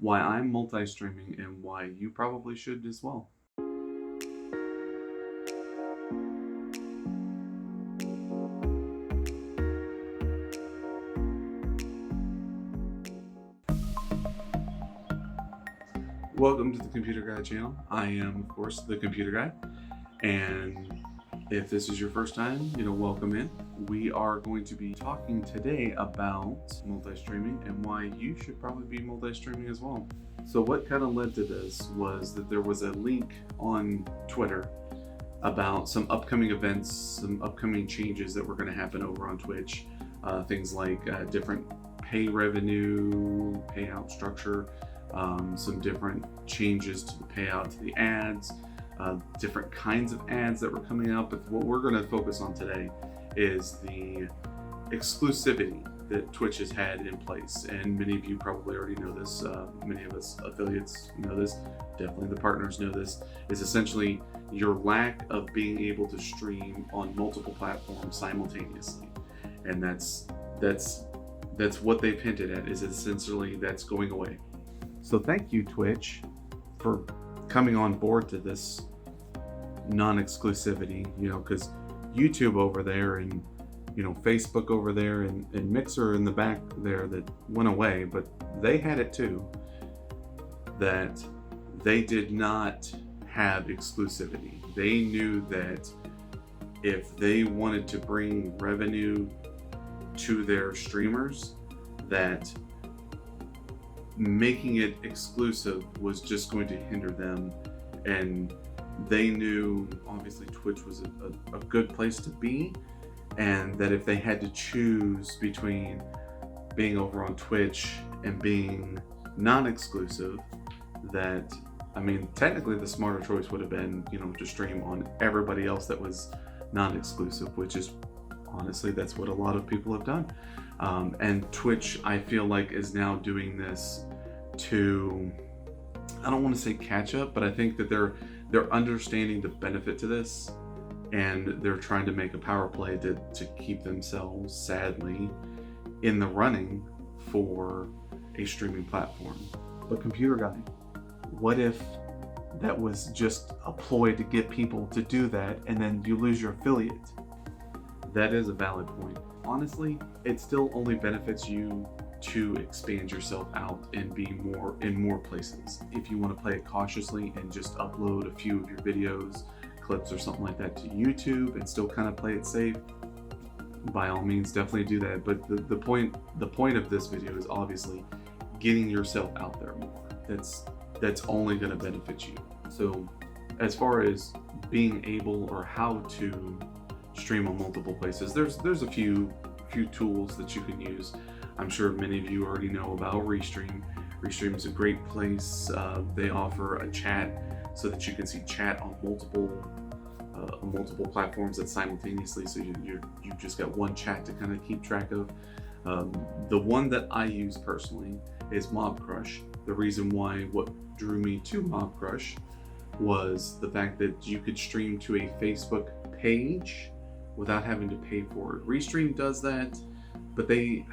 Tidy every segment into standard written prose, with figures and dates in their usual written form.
why I'm multi-streaming, and why you probably should as well. Welcome to the Computer Guy channel. I am, of course, the Computer Guy, and if this is your first time, welcome in. We are going to be talking today about multi-streaming and why you should probably be multi-streaming as well. So what kind of led to this was that there was a link on Twitter about some upcoming events, some upcoming changes that were going to happen over on Twitch. Things like different pay revenue, payout structure, some different changes to the payout to the ads, different kinds of ads that were coming out. But what we're going to focus on today is the exclusivity that Twitch has had in place. And many of you probably already know this. Many of us affiliates know this. Definitely the partners know this. Is essentially your lack of being able to stream on multiple platforms simultaneously. And that's what they've hinted at, is essentially that's going away. So thank you, Twitch, for coming on board to this non-exclusivity, because YouTube over there and Facebook over there and Mixer in the back there that went away, but they had it too, that they did not have exclusivity. They knew that if they wanted to bring revenue to their streamers, that making it exclusive was just going to hinder them. And they knew obviously Twitch was a good place to be, and that if they had to choose between being over on Twitch and being non-exclusive, that technically the smarter choice would have been to stream on everybody else that was non-exclusive, which is honestly that's what a lot of people have done. And Twitch, I feel like, is now doing this to, I don't want to say catch up, but I think that they're understanding the benefit to this, and they're trying to make a power play to keep themselves, sadly, in the running for a streaming platform. But Computer Guy, what if that was just a ploy to get people to do that and then you lose your affiliate? That is a valid point. Honestly, it still only benefits you to expand yourself out and be in more places. If you want to play it cautiously and just upload a few of your videos, clips or something like that to YouTube and still kind of play it safe, by all means definitely do that. But the point of this video is obviously getting yourself out there more. That's only going to benefit you. So as far as being able or how to stream on multiple places, there's a few tools that you can use. I'm sure many of you already know about Restream. Restream is a great place. They offer a chat so that you can see chat on multiple platforms that simultaneously, so you've just got one chat to kind of keep track of. The one that I use personally is Mob Crush. The reason why, what drew me to Mob Crush, was the fact that you could stream to a Facebook page without having to pay for it. Restream does that, but the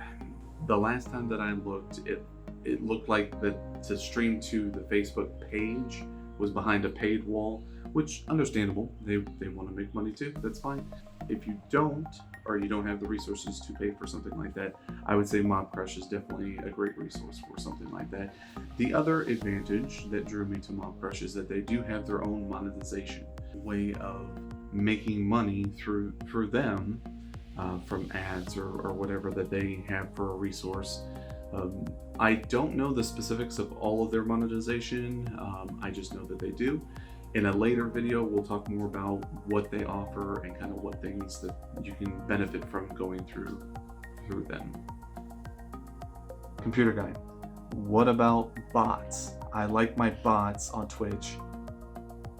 last time that I looked, it looked like that to stream to the Facebook page was behind a paid wall, which understandable. They want to make money too. That's fine. If you don't, or you don't have the resources to pay for something like that, I would say Mob Crush is definitely a great resource for something like that. The other advantage that drew me to Mob Crush is that they do have their own monetization way of making money through them, from ads or whatever that they have for a resource. I don't know the specifics of all of their monetization. I just know that they do. In a later video, we'll talk more about what they offer and kind of what things that you can benefit from going through them. Computer Guy, what about bots? I like my bots on Twitch.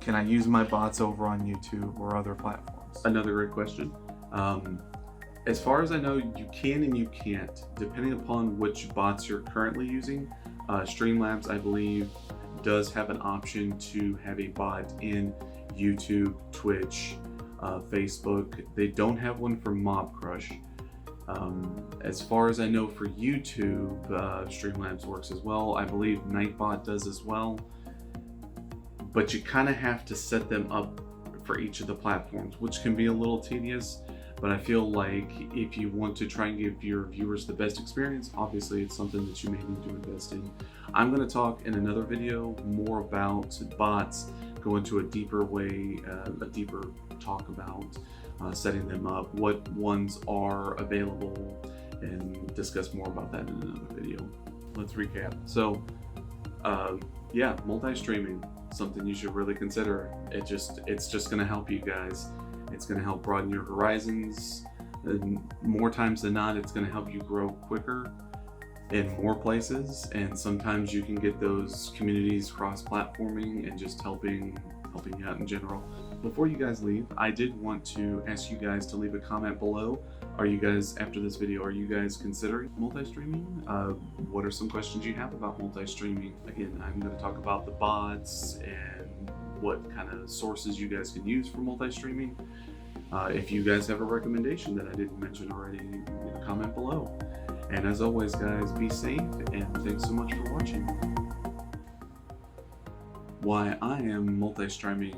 Can I use my bots over on YouTube or other platforms? Another great question. As far as I know, you can and you can't, depending upon which bots you're currently using. Streamlabs, I believe, does have an option to have a bot in YouTube, Twitch, Facebook. They don't have one for Mob Crush. As far as I know for YouTube, Streamlabs works as well. I believe Nightbot does as well. But you kind of have to set them up for each of the platforms, which can be a little tedious. But I feel like if you want to try and give your viewers the best experience, obviously it's something that you may need to invest in. I'm going to talk in another video more about bots, go into a deeper way, a deeper talk about setting them up, what ones are available, and discuss more about that in another video. Let's recap. So yeah, multi-streaming, something you should really consider. It's just going to help you guys. It's going to help broaden your horizons, and more times than not it's going to help you grow quicker in more places, and sometimes you can get those communities cross-platforming and just helping you out in general. Before you guys leave, I did want to ask you guys to leave a comment below. Are you guys, after this video, are you guys considering multi-streaming? What are some questions you have about multi-streaming? Again, I'm going to talk about the bots and what kind of sources you guys can use for multi-streaming. If you guys have a recommendation that I didn't mention already, comment below. And as always, guys, be safe, and thanks so much for watching. Why I am multi-streaming.